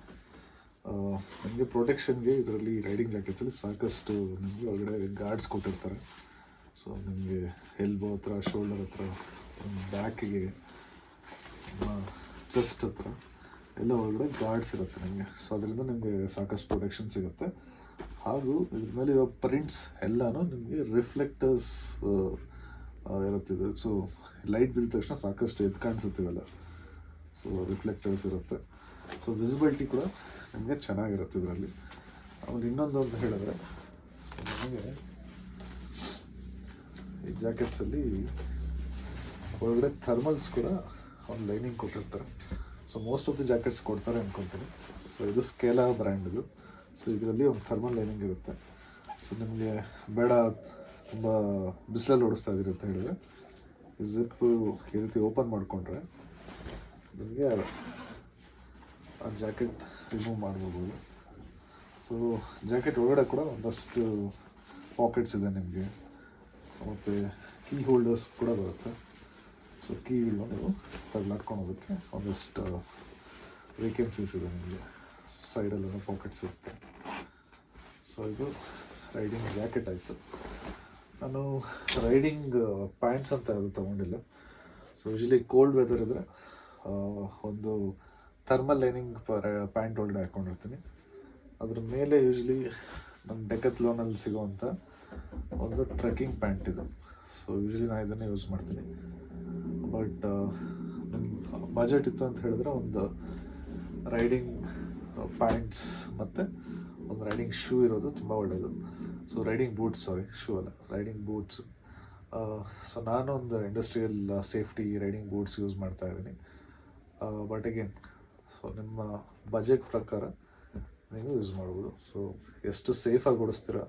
ನಿಮಗೆ ಪ್ರೊಟೆಕ್ಷನ್ಗೆ ಇದರಲ್ಲಿ ರೈಡಿಂಗ್ ಜಾಕೆಟ್ಸಲ್ಲಿ ಸಾಕಷ್ಟು ನಿಮಗೆ ಒಳಗಡೆ ಗಾರ್ಡ್ಸ್ ಕೊಟ್ಟಿರ್ತಾರೆ. ಸೊ ನಿಮಗೆ ಎಲ್ಬೋ ಹತ್ರ, ಶೋಲ್ಡರ್ ಹತ್ರ, ಬ್ಯಾಕಿಗೆ, ಚೆಸ್ಟ್ ಹತ್ರ ಎಲ್ಲ ಒಳಗಡೆ ಗಾರ್ಡ್ಸ್ ಇರುತ್ತೆ ನಿಮಗೆ. ಸೊ ಅದರಿಂದ ನಿಮಗೆ ಸಾಕಷ್ಟು ಪ್ರೊಟೆಕ್ಷನ್ ಸಿಗುತ್ತೆ. ಹಾಗೂ ಇದ್ರ ಮೇಲೆ ಇರೋ ಪ್ರಿಂಟ್ಸ್ ಎಲ್ಲನೂ ನಿಮಗೆ ರಿಫ್ಲೆಕ್ಟರ್ಸ್ ಇರುತ್ತಿದೆ. ಸೊ ಲೈಟ್ ಬಿದ್ದ ತಕ್ಷಣ ಸಾಕಷ್ಟು ಎದ್ದು ಕಾಣಿಸುತ್ತೀವಲ್ಲ, ಸೊ ರಿಫ್ಲೆಕ್ಟರ್ಸ್ ಇರುತ್ತೆ. ಸೊ ವಿಸಿಬಿಲಿಟಿ ಕೂಡ ನಿಮಗೆ ಚೆನ್ನಾಗಿರುತ್ತೆ ಇದರಲ್ಲಿ. ಆಮೇಲೆ ಇನ್ನೊಂದು ಅಂತ ಹೇಳಿದ್ರೆ ನಿಮಗೆ ಈ ಜಾಕೆಟ್ಸಲ್ಲಿ ಒಳಗಡೆ ಥರ್ಮಲ್ಸ್ ಕೂಡ ಒಂದು ಲೈನಿಂಗ್ ಕೊಟ್ಟಿರ್ತಾರೆ. So most of the jackets ಕೊಡ್ತಾರೆ ಅಂದ್ಕೊತೀನಿ. ಸೊ ಇದು ಸ್ಕೇಲಾ ಬ್ರ್ಯಾಂಡ್ದು. ಸೊ ಇದರಲ್ಲಿ ಒಂದು ಥರ್ಮಲ್ ಲೈನಿಂಗ್ ಇರುತ್ತೆ. ಸೊ ನಿಮಗೆ ಬೇಡ ತುಂಬ ಬಿಸಿಲಲ್ಲಿ ಓಡಿಸ್ತಾ ಇದ್ದೀರಿ ಅಂತ ಹೇಳಿದ್ರೆ ಈ ಜಿಪ್ಪು ಈ ರೀತಿ ಓಪನ್ ಮಾಡಿಕೊಂಡ್ರೆ ನಿಮಗೆ ಆ ಜಾಕೆಟ್ ರಿಮೂವ್ ಮಾಡ್ಬೋದು. ಸೊ ಸೊ ಜಾಕೆಟ್ ಒಳಗಡೆ ಕೂಡ ಒಂದಷ್ಟು ಪಾಕೆಟ್ಸ್ ಇದೆ ನಿಮಗೆ, ಮತ್ತು ಕೀ ಹೋಲ್ಡರ್ಸ್ ಕೂಡ ಬರುತ್ತೆ. ಸೊ ಕೀಗಳನ್ನ ನೀವು ತಗ್ಲಾಡ್ಕೊಳೋದಕ್ಕೆ ಒಂದಷ್ಟು ವೇಕೆನ್ಸೀಸ್ ಇದೆ ನಿಮಗೆ, ಸೈಡಲ್ಲೆಲ್ಲ ಪಾಕೆಟ್ಸ್ ಇರುತ್ತೆ. ಸೊ ಇದು ರೈಡಿಂಗ್ ಜಾಕೆಟ್ ಆಯಿತು. ನಾನು ರೈಡಿಂಗ್ ಪ್ಯಾಂಟ್ಸ್ ಅಂತ ಯಾವುದು ತೊಗೊಂಡಿಲ್ಲ. ಸೊ ಯೂಶ್ವಲಿ ಕೋಲ್ಡ್ ವೆದರ್ ಇದ್ದರೆ ಒಂದು ಥರ್ಮಲ್ ಲೈನಿಂಗ್ ಪ್ಯಾಂಟ್ ಒಳಗಡೆ ಹಾಕ್ಕೊಂಡಿರ್ತೀನಿ. ಅದ್ರ ಮೇಲೆ ಯೂಶ್ವಲಿ ನಮ್ಮ ಡೆಕತ್ಲಾನಲ್ಲಿ ಸಿಗೋವಂಥ ಒಂದು ಟ್ರೆಕ್ಕಿಂಗ್ ಪ್ಯಾಂಟ್ ಇದು. ಸೊ ಯೂಶ್ವಲಿ ನಾನು ಇದನ್ನೇ ಯೂಸ್ ಮಾಡ್ತೀನಿ. ಬಟ್ ನಿಮ್ಮ ಬಜೆಟ್ ಇತ್ತು ಅಂತ ಹೇಳಿದ್ರೆ ಒಂದು ರೈಡಿಂಗ್ ಪ್ಯಾಂಟ್ಸ್ ಮತ್ತು ಒಂದು ರೈಡಿಂಗ್ ಶೂ ಇರೋದು ತುಂಬ ಒಳ್ಳೆಯದು. ಸೊ ರೈಡಿಂಗ್ ಬೂಟ್ಸ್, ಶೂ ಅಲ್ಲ, ರೈಡಿಂಗ್ ಬೂಟ್ಸ್. ಸೊ ನಾನು ಒಂದು industrial safety riding boots use ಮಾಡ್ತಾಯಿದ್ದೀನಿ. ಬಟ್ ಅಗೇನ್, ಸೊ ನಿಮ್ಮ ಬಜೆಟ್ ಪ್ರಕಾರ ನೀವು ಯೂಸ್ ಮಾಡ್ಬೋದು. ಸೊ ಎಷ್ಟು ಸೇಫಾಗಿ ಓಡಿಸ್ತೀರ,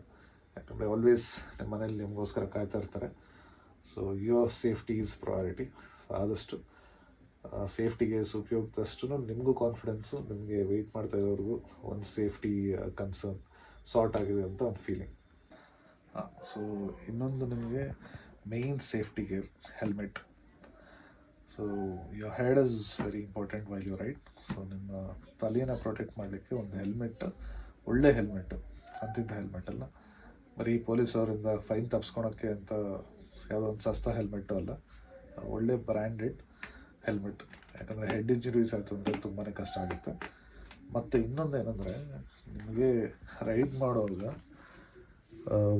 ಯಾಕಂದರೆ ಆಲ್ವೇಸ್ ನಿಮ್ಮ ಮನೇಲಿ ನಿಮಗೋಸ್ಕರ ಕಾಯ್ತಾ ಇರ್ತಾರೆ. So your safety is priority. ಆದಷ್ಟು ಸೇಫ್ಟಿಗೆ ಉಪಯೋಗಿದಷ್ಟು ನಿಮಗೂ ಕಾನ್ಫಿಡೆನ್ಸು, ನಿಮಗೆ ವೆಯ್ಟ್ ಮಾಡ್ತಾ ಇರೋರಿಗೂ ಒಂದು ಸೇಫ್ಟಿ ಕನ್ಸರ್ನ್ ಸಾರ್ಟ್ ಆಗಿದೆ ಅಂತ ಒಂದು ಫೀಲಿಂಗ್. ಸೊ ಇನ್ನೊಂದು ನಿಮಗೆ main safety gear, helmet. So your head is very important while you ride. So ನಿಮ್ಮ ತಲೆಯನ್ನು ಪ್ರೊಟೆಕ್ಟ್ ಮಾಡಲಿಕ್ಕೆ ಒಂದು ಹೆಲ್ಮೆಟ್, ಒಳ್ಳೆ ಹೆಲ್ಮೆಟ್, ಅಂತಿದ್ದ ಹೆಲ್ಮೆಟ್ ಅಲ್ಲ, ಬರೀ ಪೊಲೀಸವರಿಂದ ಫೈನ್ ತಪ್ಸ್ಕೊಳೋಕ್ಕೆ ಅಂತ ಯಾವುದೋ ಒಂದು ಸಸ್ತಾ ಹೆಲ್ಮೆಟ್ಟು ಅಲ್ಲ, ಒಳ್ಳೆ ಬ್ರ್ಯಾಂಡೆಡ್ ಹೆಲ್ಮೆಟ್. ಯಾಕಂದರೆ ಹೆಡ್ ಇಂಜುರೀಸ್ ಆಯಿತು ಅಂದರೆ ತುಂಬಾ ಕಷ್ಟ ಆಗುತ್ತೆ. ಮತ್ತು ಇನ್ನೊಂದು ಏನಂದರೆ, ನಿಮಗೆ ರೈಡ್ ಮಾಡುವಾಗ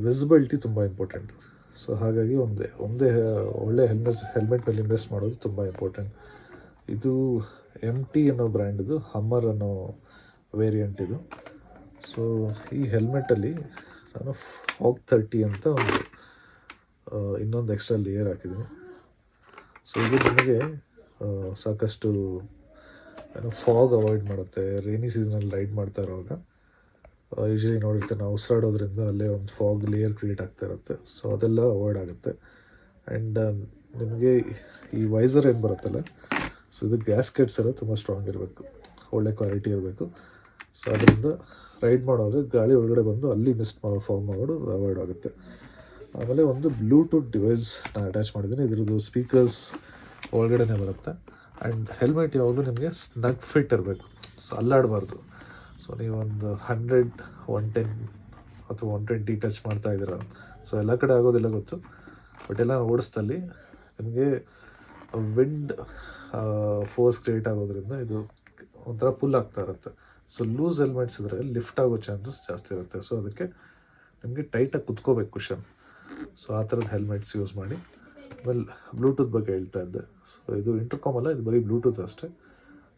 ವಿಸಿಬಿಲಿಟಿ ತುಂಬ ಇಂಪಾರ್ಟೆಂಟ್. ಸೊ ಹಾಗಾಗಿ ಒಂದೇ ಒಳ್ಳೆ ಹೆಲ್ಮೆಟ್ ಮೇಲೆ ಇನ್ವೆಸ್ಟ್ ಮಾಡೋದು ತುಂಬ ಇಂಪಾರ್ಟೆಂಟ್. ಇದು MT ಅನ್ನೋ ಬ್ರ್ಯಾಂಡಿದು ಹಮ್ಮರ್ ಅನ್ನೋ ವೇರಿಯಂಟ್ ಇದು. ಸೊ ಈ ಹೆಲ್ಮೆಟಲ್ಲಿ ನಾನು ಫಾಗ್ 30 ಅಂತ ಒಂದು ಇನ್ನೊಂದು ಎಕ್ಸ್ಟ್ರಾ ಲೇಯರ್ ಹಾಕಿದ್ದೀನಿ. ಸೊ ಇದು ನಿಮಗೆ ಸಾಕಷ್ಟು ಫಾಗ್ ಅವಾಯ್ಡ್ ಮಾಡುತ್ತೆ. ರೈನಿ ಸೀಸನಲ್ಲಿ ರೈಡ್ ಮಾಡ್ತಾ ಇರುವಾಗ ಯೂಶ್ವಲಿ ನೋಡಿರ್ತೀವಿ ನಾವು, ಉಸಿರಾಡೋದ್ರಿಂದ ಅಲ್ಲೇ ಒಂದು ಫಾಗ್ ಲೇಯರ್ ಕ್ರಿಯೇಟ್ ಆಗ್ತಾ ಇರುತ್ತೆ. ಸೊ ಅದೆಲ್ಲ ಅವಾಯ್ಡ್ ಆಗುತ್ತೆ. ಆ್ಯಂಡ್ ನಿಮಗೆ ಈ ವೈಸರ್ ಏನು ಬರುತ್ತಲ್ಲ, ಸೊ ಇದು ಗ್ಯಾಸ್ಕೆಟ್ಸ್ ಎಲ್ಲ ತುಂಬ ಸ್ಟ್ರಾಂಗ್ ಇರಬೇಕು, ಒಳ್ಳೆ ಕ್ವಾಲಿಟಿ ಇರಬೇಕು. ಸೊ ಅದರಿಂದ ರೈಡ್ ಮಾಡುವಾಗ ಗಾಳಿ ಒಳಗಡೆ ಬಂದು ಅಲ್ಲಿ ಮಿಸ್ಟ್ ಫಾರ್ಮ್ ಮಾಡೋದು ಅವಾಯ್ಡ್ ಆಗುತ್ತೆ. ಆಮೇಲೆ ಒಂದು ಬ್ಲೂಟೂತ್ ಡಿವೈಸ್ ನಾನು ಅಟ್ಯಾಚ್ ಮಾಡಿದ್ದೀನಿ. ಇದ್ರದ್ದು ಸ್ಪೀಕರ್ಸ್ ಒಳಗಡೆ ಬರುತ್ತೆ. ಆ್ಯಂಡ್ ಹೆಲ್ಮೆಟ್ ಯಾವಾಗಲೂ ನಿಮಗೆ ಸ್ನಗ್ ಫಿಟ್ ಇರಬೇಕು, ಸೊ ಅಲ್ಲಾಡಬಾರ್ದು. ಸೊ ನೀವು ಒಂದು 100, 110 ಅಥವಾ 120 ಟಚ್ ಮಾಡ್ತಾ ಇದ್ದೀರ. ಸೊ ಎಲ್ಲ ಕಡೆ ಆಗೋದಿಲ್ಲ ಗೊತ್ತು, ಬಟ್ ಎಲ್ಲ ಓಡಿಸ್ತಲ್ಲಿ ನಿಮಗೆ ವಿಂಡ್ ಫೋರ್ಸ್ ಕ್ರಿಯೇಟ್ ಆಗೋದ್ರಿಂದ ಇದು ಒಂಥರ ಪುಲ್ ಆಗ್ತಾ ಇರುತ್ತೆ. ಸೊ ಲೂಸ್ ಹೆಲ್ಮೆಟ್ಸ್ ಇದ್ದರೆ ಲಿಫ್ಟ್ ಆಗೋ ಚಾನ್ಸಸ್ ಜಾಸ್ತಿ ಇರುತ್ತೆ. ಸೊ ಅದಕ್ಕೆ ನಿಮಗೆ ಟೈಟಾಗಿ ಕುತ್ಕೋಬೇಕು ಕುಷನ್. ಸೊ ಆ ಥರದ ಹೆಲ್ಮೆಟ್ಸ್ ಯೂಸ್ ಮಾಡಿ. ಆಮೇಲೆ ಬ್ಲೂಟೂತ್ ಬಗ್ಗೆ ಹೇಳ್ತಾ ಇದ್ದೆ. ಸೊ ಇದು ಇಂಟರ್ಕಾಮ್ ಅಲ್ಲ, ಇದು ಬರೀ ಬ್ಲೂಟೂತ್ ಅಷ್ಟೇ.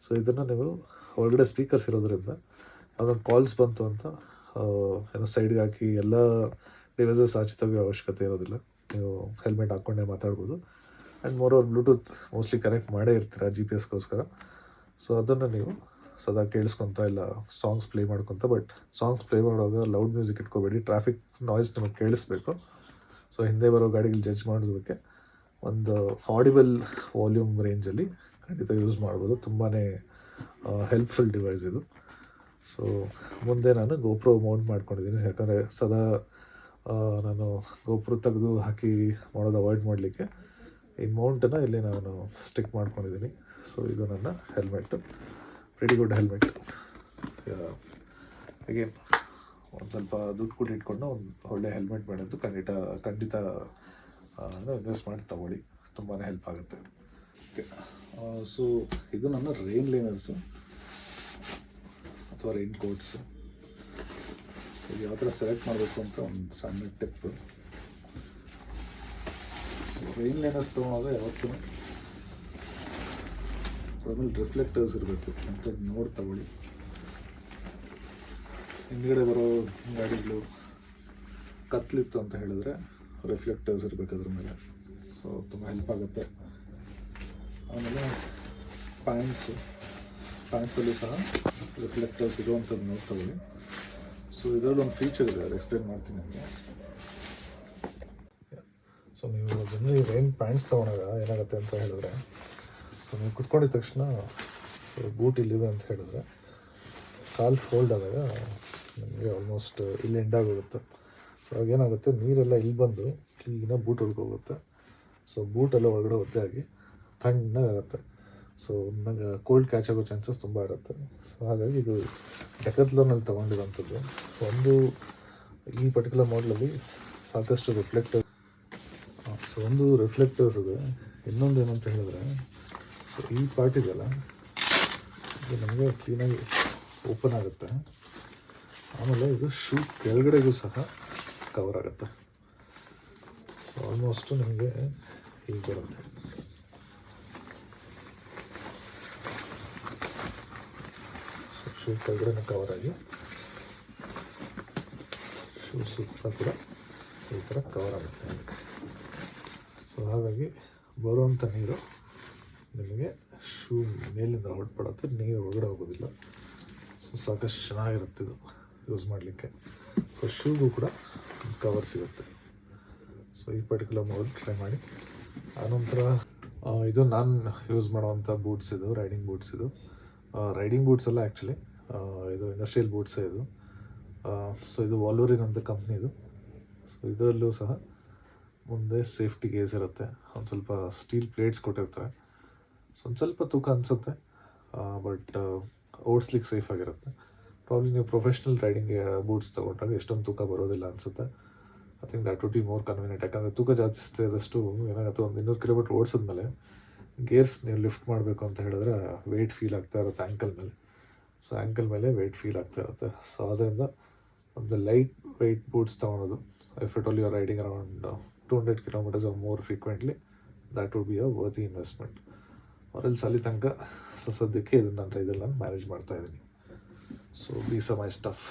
ಸೊ ಇದನ್ನು ನೀವು ಒಳಗಡೆ ಸ್ಪೀಕರ್ಸ್ ಇರೋದ್ರಿಂದ ಅದೊಂದು ಕಾಲ್ಸ್ ಬಂತು ಅಂತ ಏನೋ ಸೈಡ್ಗೆ ಹಾಕಿ ಎಲ್ಲ ಡಿವೈಸಸ್ ಆಚೆ ತೆಗೆಯೋ ಅವಶ್ಯಕತೆ ಇರೋದಿಲ್ಲ. ನೀವು ಹೆಲ್ಮೆಟ್ ಹಾಕ್ಕೊಂಡೇ ಮಾತಾಡ್ಬೋದು. And more Bluetooth mostly connect ಮಾಡೇ ಇರ್ತೀರ GPS-ಗೋಸ್ಕರ. ಸೊ ಅದನ್ನು ನೀವು ಸದಾ ಕೇಳಿಸ್ಕೊತ ಇಲ್ಲ ಸಾಂಗ್ಸ್ ಪ್ಲೇ ಮಾಡ್ಕೊತ. ಬಟ್ ಸಾಂಗ್ಸ್ ಪ್ಲೇ ಮಾಡುವಾಗ ಲೌಡ್ ಮ್ಯೂಸಿಕ್ ಇಟ್ಕೋಬೇಡಿ, ಟ್ರಾಫಿಕ್ ನಾಯ್ಸ್ ನಿಮಗೆ ಕೇಳಿಸ್ಬೇಕು. ಸೊ ಹಿಂದೆ ಬರೋ ಗಾಡಿಗಳು ಜಡ್ಜ್ ಮಾಡೋದಕ್ಕೆ ಒಂದು ಆಡಿಬಲ್ ವಾಲ್ಯೂಮ್ ರೇಂಜಲ್ಲಿ ಖಂಡಿತ ಯೂಸ್ ಮಾಡ್ಬೋದು. ತುಂಬಾ ಹೆಲ್ಪ್ಫುಲ್ ಡಿವೈಸ್ ಇದು. ಸೊ ಮುಂದೆ ನಾನು GoPro ಮೌಂಟ್ ಮಾಡ್ಕೊಂಡಿದ್ದೀನಿ, ಯಾಕಂದರೆ ಸದಾ ನಾನು GoPro ತೆಗೆದು ಹಾಕಿ ಮಾಡೋದು ಅವಾಯ್ಡ್ ಮಾಡಲಿಕ್ಕೆ ಈ ಮೌಂಟನ್ನು ಇಲ್ಲಿ ನಾನು ಸ್ಟಿಕ್ ಮಾಡ್ಕೊಂಡಿದ್ದೀನಿ. ಸೊ ಇದು ನನ್ನ helmet, very good helmet. Again ಒಂದು ಸ್ವಲ್ಪ ದುಡ್ಡು ಕೊಟ್ಟು ಇಟ್ಕೊಂಡು ಒಂದು ಒಳ್ಳೆ ಹೆಲ್ಮೆಟ್ ಮಾಡೋದು ಖಂಡಿತ ಇನ್ವೆಸ್ಟ್ ಮಾಡಿ ತಗೊಳ್ಳಿ, ತುಂಬಾ ಹೆಲ್ಪ್ ಆಗುತ್ತೆ. ಓಕೆ, ಸೊ ಇದು ನನ್ನ ರೈನ್ ಲೈನರ್ಸು ಅಥವಾ ರೈನ್ ಕೋಟ್ಸು. ಇದು ಯಾವ ಥರ ಸೆಲೆಕ್ಟ್ ಮಾಡಬೇಕು ಅಂತ ಒಂದು ಸಣ್ಣ ಟಿಪ್ಪು. ಸೊ ರೈನ್ ಲೈನರ್ಸ್ ತೊಗೊಳೋದು ಯಾವತ್ತೂ ಆಮೇಲೆ ರಿಫ್ಲೆಕ್ಟರ್ಸ್ ಇರಬೇಕು ಅಂತ ನೋಡಿ ತಗೊಳ್ಳಿ. ಹಿಂದ್ಗಡೆ ಬರೋ ಗಾಡಿಗಳು ಕತ್ಲಿತ್ತು ಅಂತ ಹೇಳಿದ್ರೆ ರಿಫ್ಲೆಕ್ಟರ್ಸ್ ಇರಬೇಕು ಅದ್ರ ಮೇಲೆ. ಸೊ ತುಂಬ ಹೆಲ್ಪ್ ಆಗುತ್ತೆ. ಆಮೇಲೆ ಪ್ಯಾಂಟ್ಸಲ್ಲೂ ಸಹ ರಿಫ್ಲೆಕ್ಟರ್ಸ್ ಇರುವಂಥದ್ದು ನೋಡಿ ತಗೊಳ್ಳಿ. ಸೊ ಇದರಲ್ಲಿ ಒಂದು ಫೀಚರ್ ಇದೆ, ಅದು ಎಕ್ಸ್ಪ್ಲೇನ್ ಮಾಡ್ತೀನಿ ನಿಮಗೆ. ಸೊ ನೀವು ಜನರಲಿ ರೈನ್ ಪ್ಯಾಂಟ್ಸ್ ತೊಗೊಂಡಾಗ ಏನಾಗುತ್ತೆ ಅಂತ ಹೇಳಿದ್ರೆ, ಸೊ ನೀವು ಕುತ್ಕೊಂಡಿದ್ದ ತಕ್ಷಣ ಸೊ ಬೂಟ್ ಇಲ್ಲಿದೆ ಅಂತ ಹೇಳಿದ್ರೆ ಕಾಲು ಫೋಲ್ಡ್ ಆದಾಗ ನಿಮಗೆ ಆಲ್ಮೋಸ್ಟ್ ಇಲ್ಲಿ ಎಂಡಾಗೋಗುತ್ತೆ. ಸೊ ಆಗೇನಾಗುತ್ತೆ, ನೀರೆಲ್ಲ ಇಲ್ಲಿ ಬಂದು ಕ್ಲೀನಾಗಿ ಬೂಟ್ ಹೋಗುತ್ತೆ. ಸೊ ಬೂಟೆಲ್ಲ ಒಳಗಡೆ ಒದ್ದೆ ಆಗಿ ತಣ್ಣಗಾಗುತ್ತೆ. ಸೊ ನನಗೆ ಕೋಲ್ಡ್ ಕ್ಯಾಚ್ ಆಗೋ ಚಾನ್ಸಸ್ ತುಂಬ ಇರುತ್ತೆ. ಸೊ ಹಾಗಾಗಿ ಇದು ಡೆಕತ್ಲಾನಲ್ಲಿ ತೊಗೊಂಡಿರೋಂಥದ್ದು. ಒಂದು ಈ ಪರ್ಟಿಕ್ಯುಲರ್ ಮಾಡಲಲ್ಲಿ ಸಾಕಷ್ಟು ಸೊ ಒಂದು ರಿಫ್ಲೆಕ್ಟರ್ಸ್ ಇದೆ. ಇನ್ನೊಂದು ಏನಂತ ಹೇಳಿದ್ರೆ, ಸೊ ಈ ಪಾರ್ಟ್ ಇದೆಯಲ್ಲ, ಇದು ನಮಗೆ ಕ್ಲೀನಾಗಿ ಓಪನ್ ಆಗುತ್ತೆ. ಆಮೇಲೆ ಇದು ಶೂ ಕೆಳಗಡೆಗೂ ಸಹ ಕವರ್ ಆಗುತ್ತೆ. ಸೊ ಆಲ್ಮೋಸ್ಟು ನಿಮಗೆ ಹೀಗೆ ಬರುತ್ತೆ. ಸೊ ಶೂ ಕೆಳಗಡೆ ಕವರ್ ಆಗಿ ಶೂ ಸುತ್ತ ಕೂಡ ಈ ಥರ ಕವರ್ ಆಗುತ್ತೆ. ಸೊ ಹಾಗಾಗಿ ಬರುವಂಥ ನೀರು ನಿಮಗೆ ಶೂ ಮೇಲಿಂದ ಹೊರಟ್ಬಿಡುತ್ತೆ, ನೀರು ಒಳಗಡೆ ಹೋಗೋದಿಲ್ಲ. ಸೊ ಸಾಕಷ್ಟು ಚೆನ್ನಾಗಿರುತ್ತೆ ಇದು ಯೂಸ್ ಮಾಡಲಿಕ್ಕೆ. ಸೊ ಶೂಗೂ ಕೂಡ ಕವರ್ ಸಿಗುತ್ತೆ. ಸೊ ಈ ಪರ್ಟಿಕ್ಯುಲರ್ ಮಾಡೆಲ್ ಟ್ರೈ ಮಾಡಿ. ಆನಂತರ ಇದು ನಾನು ಯೂಸ್ ಮಾಡುವಂಥ ಬೂಟ್ಸ್, ಇದು ರೈಡಿಂಗ್ ಬೂಟ್ಸ್. ಇದು ರೈಡಿಂಗ್ ಬೂಟ್ಸ್ ಎಲ್ಲ ಆ್ಯಕ್ಚುಲಿ ಇದು ಇಂಡಸ್ಟ್ರಿಯಲ್ ಬೂಟ್ಸೇ ಇದು. ಸೊ ಇದು ವಾಲ್ವರಿನ್ ಅಂತ ಕಂಪ್ನಿದು. ಸೊ ಇದರಲ್ಲೂ ಸಹ ಮುಂದೆ ಸೇಫ್ಟಿ ಗೇಸ್ ಇರುತ್ತೆ, ಒಂದು ಸ್ವಲ್ಪ ಸ್ಟೀಲ್ ಪ್ಲೇಟ್ಸ್ ಕೊಟ್ಟಿರ್ತಾರೆ. ಸೊ ಒಂದು ಸ್ವಲ್ಪ ತೂಕ ಅನಿಸುತ್ತೆ, ಬಟ್ ಓಡಿಸ್ಲಿಕ್ಕೆ ಸೇಫ್ ಆಗಿರುತ್ತೆ. ಪ್ರಾಬ್ಲಿ ನೀವು ಪ್ರೊಫೆಷ್ನಲ್ ರೈಡಿಂಗ್ ಬೂಟ್ಸ್ ತೊಗೊಂಡಾಗ ಎಷ್ಟೊಂದು ತೂಕ ಬರೋದಿಲ್ಲ ಅನಿಸುತ್ತೆ. I think that would be more convenient. ಯಾಕಂದರೆ ತೂಕ ಜಾಸ್ತಿ ಆದಷ್ಟು ಏನಾಗುತ್ತೆ, ಒಂದು 200 ಕಿಲೋಮೀಟ್ರ್ ಓಡಿಸಿದ್ಮೇಲೆ ಗೇರ್ಸ್ ನೀವು ಲಿಫ್ಟ್ ಮಾಡಬೇಕು ಅಂತ ಹೇಳಿದ್ರೆ ವೆಯ್ಟ್ ಫೀಲ್ ಆಗ್ತಾ ಇರುತ್ತೆ ಆ್ಯಂಕಲ್ ಮೇಲೆ. ಸೊ ಆ್ಯಂಕಲ್ ಮೇಲೆ ವೆಯ್ಟ್ ಫೀಲ್ ಆಗ್ತಾ ಇರುತ್ತೆ. ಸೊ ಅದರಿಂದ ಒಂದು ಲೈಟ್ ವೆಯ್ಟ್ ಬೂಟ್ಸ್ ತೊಗೊಳೋದು, if it all you are riding around 200 kilometers R more frequently, that would be a worthy investment. ಅವರಲ್ಲಿ ಸಲಿ ತನಕ ಸದ್ಯಕ್ಕೆ ಇದನ್ನು ನಾನು ಮ್ಯಾನೇಜ್ ಮಾಡ್ತಾಯಿದ್ದೀನಿ. So these are my stuff.